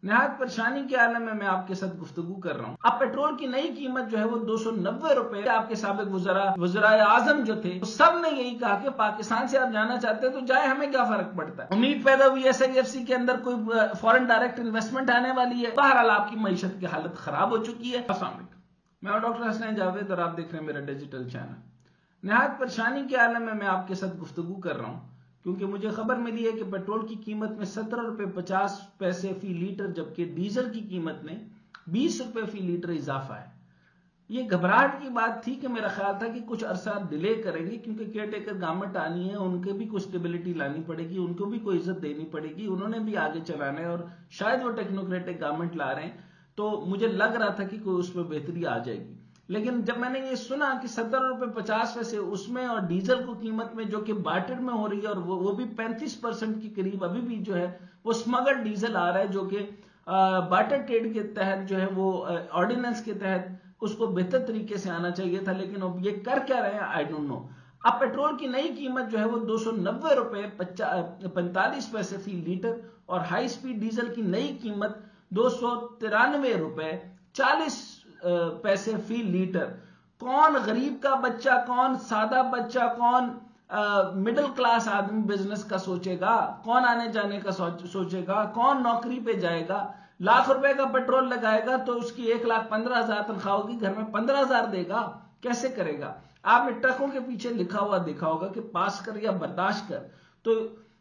نہایت پریشانی کے عالم میں آپ کے ساتھ گفتگو کر رہا ہوں۔ اب پیٹرول کی نئی قیمت جو ہے وہ 290 روپے، آپ کے سابق وزرائے اعظم جو تھے سب نے یہی کہا کہ پاکستان سے آپ جانا چاہتے ہیں تو جائیں، ہمیں کیا فرق پڑتا ہے۔ امید پیدا ہوئی SIFC کے اندر کوئی فورن ڈائریکٹ انویسٹمنٹ آنے والی ہے۔ بہرحال آپ کی معیشت کی حالت خراب ہو چکی ہے۔ السلام علیکم، میں ہوں ڈاکٹر حسنین جاوید اور آپ دیکھ رہے ہیں میرا ڈیجیٹل چینل۔ نہایت پریشانی کے عالم میں آپ کے ساتھ گفتگو کر رہا ہوں کیونکہ مجھے خبر ملی ہے کہ پیٹرول کی قیمت میں 17 روپے 50 پیسے فی لیٹر، جبکہ ڈیزل کی قیمت میں 20 روپے فی لیٹر اضافہ ہے۔ یہ گھبراہٹ کی بات تھی کہ میرا خیال تھا کہ کچھ عرصہ ڈیلے کریں گے کیونکہ کیئر ٹیکر گورنمنٹ آنی ہے، ان کے بھی کچھ اسٹیبلٹی لانی پڑے گی، ان کو بھی کوئی عزت دینی پڑے گی، انہوں نے بھی آگے چلانا ہے اور شاید وہ ٹیکنوکریٹک گورنمنٹ لا رہے ہیں، تو مجھے لگ رہا تھا کہ کوئی اس میں بہتری آ جائے گی۔ لیکن جب میں نے یہ سنا کہ 17 روپے 50 پیسے اس میں اور ڈیزل کو قیمت میں جو کہ بارٹر میں ہو رہی ہے اور وہ بھی 35% کے قریب ابھی بھی جو ہے وہ اسمگل ڈیزل آ رہا ہے، جو کہ بارٹر ٹریڈ کے تحت جو ہے وہ آرڈیننس کے تحت اس کو بہتر طریقے سے آنا چاہیے تھا، لیکن اب یہ کر کیا رہے ہیں آئی ڈونٹ نو۔ اب پیٹرول کی نئی قیمت جو ہے وہ 290 روپے 45 پیسے فی لیٹر اور ہائی سپیڈ ڈیزل کی نئی قیمت 293 روپے 40 پیسے فی لیٹر۔ کون غریب کا بچہ، کون سادہ بچہ، کون مڈل کلاس آدمی بزنس کا سوچے گا، کون آنے جانے کا سوچے گا، کون نوکری پہ جائے گا؟ لاکھ روپے کا پیٹرول لگائے گا تو اس کی 1,15,000 تنخواہ ہوگی، گھر میں 15,000 دے گا، کیسے کرے گا؟ آپ نے ٹرکوں کے پیچھے لکھا ہوا دیکھا ہوگا کہ پاس کر یا برداشت کر، تو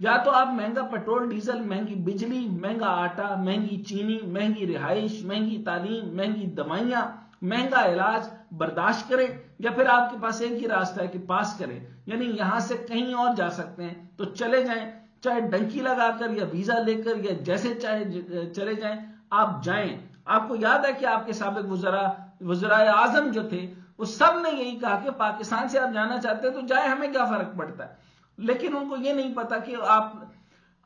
یا تو آپ مہنگا پیٹرول ڈیزل، مہنگی بجلی، مہنگا آٹا، مہنگی چینی، مہنگی رہائش، مہنگی تعلیم، مہنگی دوائیاں، مہنگا علاج برداشت کریں، یا پھر آپ کے پاس ایک ہی راستہ ہے کہ پاس کریں، یعنی یہاں سے کہیں اور جا سکتے ہیں تو چلے جائیں، چاہے ڈنکی لگا کر یا ویزا لے کر یا جیسے چاہے چلے جائیں، آپ جائیں۔ آپ کو یاد ہے کہ آپ کے سابق وزرائے اعظم جو تھے وہ سب نے یہی کہا کہ پاکستان سے آپ جانا چاہتے ہیں تو جائیں، ہمیں کیا فرق پڑتا ہے۔ لیکن ان کو یہ نہیں پتا کہ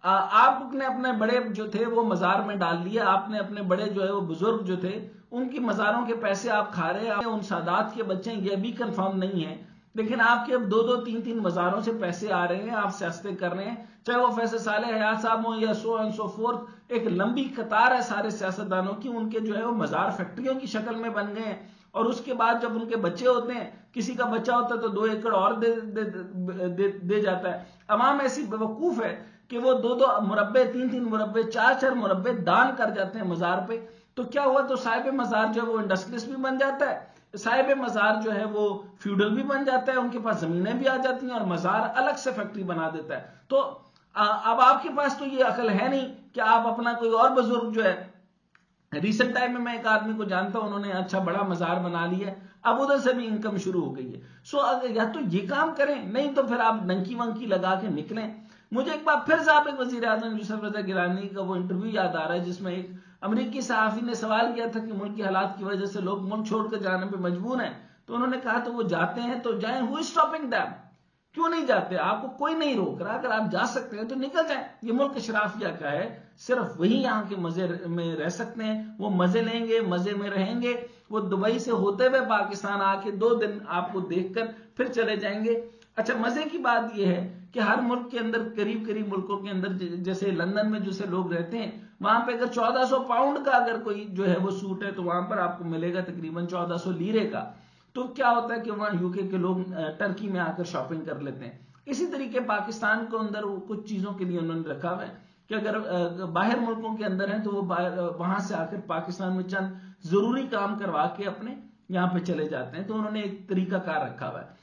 آپ نے اپنے بڑے جو تھے وہ مزار میں ڈال لیے، آپ نے اپنے بڑے جو ہے وہ بزرگ جو تھے ان کی مزاروں کے پیسے آپ کھا رہے ہیں، ان سادات کے بچے یہ بھی کنفرم نہیں ہے، لیکن آپ کے اب 2-2 3-3 مزاروں سے پیسے آ رہے ہیں، آپ سیاستیں کر رہے ہیں، چاہے وہ فیصل صالح حیات صاحب ہوں یا سو اینڈ سو فورتھ، ایک لمبی قطار ہے سارے سیاستدانوں کی، ان کے جو ہے وہ مزار فیکٹریوں کی شکل میں بن گئے ہیں، اور اس کے بعد جب ان کے بچے ہوتے ہیں، کسی کا بچہ ہوتا ہے تو 2 ایکڑ اور دے جاتا ہے۔ عوام ایسی بیوقوف ہے کہ وہ 2-2 مربع، 3-3 مربع، 4-4 مربع دان کر جاتے ہیں مزار پہ، تو کیا ہوا؟ تو صاحب مزار جو ہے وہ انڈسٹریلسٹ بھی بن جاتا ہے، صاحب مزار جو ہے وہ فیوڈل بھی بن جاتا ہے، ان کے پاس زمینیں بھی آ جاتی ہیں اور مزار الگ سے فیکٹری بنا دیتا ہے۔ تو اب آپ کے پاس تو یہ عقل ہے نہیں کہ آپ اپنا کوئی اور بزرگ جو ہے، ریسنٹ ٹائم میں ایک آدمی کو جانتا ہوں، انہوں نے اچھا بڑا مزار بنا لیا ہے، اب ادھر سے بھی انکم شروع ہو گئی ہے۔ اگر یا تو یہ کام کریں، نہیں تو پھر آپ ڈنکی ونکی لگا کے نکلیں۔ مجھے ایک بار پھر سابق وزیر اعظم یوسف رضا گیلانی کا وہ انٹرویو یاد آ رہا ہے جس میں ایک امریکی صحافی نے سوال کیا تھا کہ ملک کی حالات کی وجہ سے لوگ ملک چھوڑ کر جانے پہ مجبور ہیں، تو انہوں نے کہا تو وہ جاتے ہیں تو جائیں، who is stopping them؟ کیوں نہیں جاتے؟ آپ کو کوئی نہیں روک رہا، اگر آپ جا سکتے ہیں تو نکل جائیں۔ یہ ملک اشرافیہ کا ہے، صرف وہی یہاں کے مزے میں رہ سکتے ہیں، وہ مزے لیں گے، مزے میں رہیں گے، وہ دبئی سے ہوتے ہوئے پاکستان آ کے 2 دن آپ کو دیکھ کر پھر چلے جائیں گے۔ اچھا، مزے کی بات یہ ہے کہ ہر ملک کے اندر، قریب ملکوں کے اندر، جیسے لندن میں جیسے لوگ رہتے ہیں، وہاں پہ اگر 1400 پاؤنڈ کا اگر کوئی جو ہے وہ سوٹ ہے تو وہاں پر آپ کو ملے گا تقریباً 1400 لیرے کا۔ تو کیا ہوتا ہے کہ وہاں UK کے لوگ ٹرکی میں آ کر شاپنگ کر لیتے ہیں۔ اسی طریقے پاکستان کو اندر وہ کچھ چیزوں کے لیے انہوں نے رکھا ہوا ہے کہ اگر باہر ملکوں کے اندر ہیں تو وہ وہاں سے آ کر پاکستان میں چند ضروری کام کروا کے اپنے یہاں پہ چلے جاتے ہیں، تو انہوں نے ایک طریقہ کار رکھا ہوا ہے۔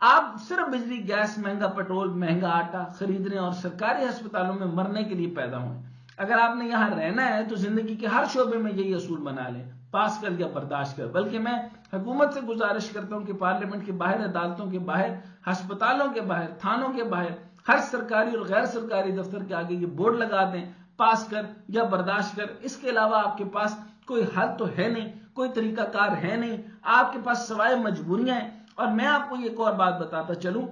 آپ صرف بجلی، گیس، مہنگا پیٹرول، مہنگا آٹا خریدنے اور سرکاری ہسپتالوں میں مرنے کے لیے پیدا ہوئے۔ اگر آپ نے یہاں رہنا ہے تو زندگی کے ہر شعبے میں یہی اصول بنا لیں، پاس کر یا برداشت کر۔ بلکہ میں حکومت سے گزارش کرتا ہوں کہ پارلیمنٹ کے باہر، عدالتوں کے باہر، ہسپتالوں کے باہر، تھانوں کے باہر، ہر سرکاری اور غیر سرکاری دفتر کے آگے یہ بورڈ لگا دیں، پاس کر یا برداشت کر۔ اس کے علاوہ آپ کے پاس کوئی حل تو ہے نہیں، کوئی طریقہ کار ہے نہیں، آپ کے پاس سوائے مجبوریاں ہیں۔ اور میں آپ کو ایک اور بات بتاتا چلوں،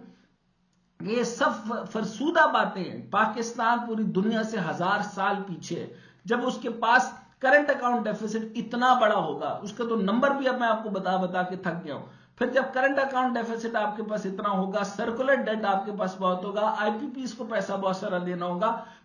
یہ سب فرسودہ باتیں ہیں۔ پاکستان پوری دنیا سے 1000 سال پیچھے ہے۔ جب اس کے پاس کرنٹ اکاؤنٹ ڈیفیسٹ اتنا بڑا ہوگا، اس کا تو نمبر بھی اب میں آپ کو بتا کے تھک گیا ہوں، پھر جب کرنٹ اکاؤنٹ ڈیفیسٹ آپ کے پاس اتنا ہوگا، سرکولر ڈیٹ آپ کے پاس بہت ہوگا، IPPs کو پیسہ بہت سارا دینا ہوگا،